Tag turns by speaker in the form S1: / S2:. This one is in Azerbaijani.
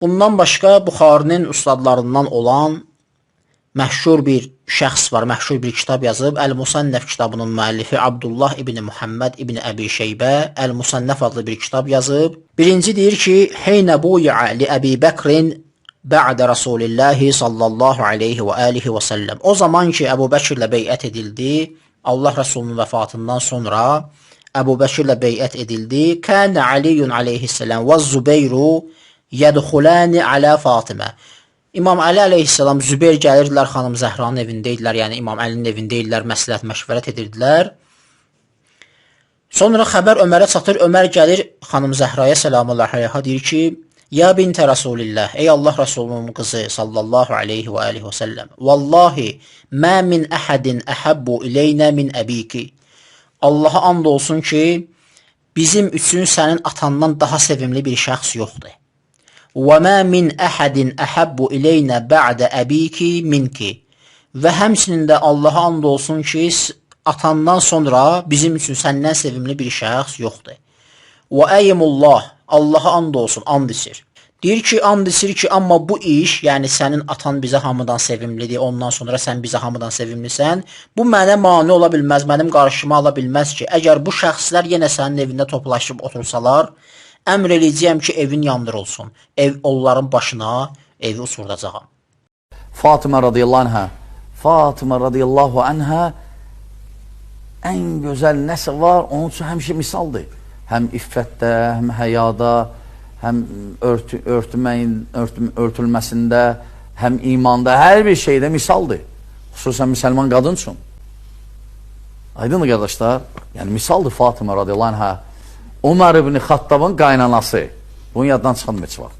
S1: Bundan başqa Buxarinin ustadlarından olan məşhur bir şəxs var, məşhur bir kitab yazıb. Əl-Musannəf kitabının müəllifi Abdullah ibn Muhammed ibn Əbi Şeybə Əl-Musannəf adlı bir kitab yazıb. Birinci deyir ki, Heynə buyi'a li Əbi Bəkrin bə'də Rasulillahi sallallahu aleyhi və alihi və səlləm. O zaman ki, Əbu Bəkirlə beyət edildi, Allah Rəsulunun vəfatından sonra Əbu Bəkirlə beyət edildi. Kənə Aliyyun aleyhissalam və Zübeyru yədxuləni alə Fatimə. İmam Əli aleyhissalam, Zübeyir gəlirdilər, xanım Zəhranın evindəydilər, yəni İmam Əlinin evindəydilər, məsləhət məşvərət edirdilər. Sonra xəbər Ömərə çatır, Ömər gəlir xanım Zəhraya səlamullah aleyha, deyir ki, Ya bintə Rasulillah, ey Allah Rasulunun qızı sallallahu aleyhi və alihi və səlləm, Vallahi, mə min əhədin əhəbbu ileynə min əbiki. Allaha and olsun ki, bizim üçün sənin atandan daha sevimli bir şəxs yoxdur. Və mə min əhədin əhəbbu ileynə bə'də əbiki minki. Və həmçinin də Allaha and olsun ki, atandan sonra bizim üçün səndən sevimli bir şəxs yoxdur. Və əymullah, Allaha and olsun, and içir. Deyir ki, and içir ki, amma bu iş, yəni sənin atan bizə hamıdan sevimlidir, ondan sonra sən bizə hamıdan sevimlisən, bu mənə mane ola bilməz, mənim qarşıma ala bilməz ki, əgər bu şəxslər yenə sənin evində toplaşıb otursalar, əmr eləyəcəyəm ki, evin yandırılsın, onların başına evi uçurdacağam.
S2: Fatimə radiyallahu anhə ən gözəl nəsə var, onun üçün həmişə misaldır. Həm iffətdə, həm həyada, həm örtülməsində, həm imanda, hər bir şeydə misaldır. Xüsusən müsəlman qadın üçün. Aydındır qardaşlar? Yəni misaldır Fatimə radiyallahu anhə. Ömər ibn Xattabın qaynanası. Bunu yaddan çıxan heç var.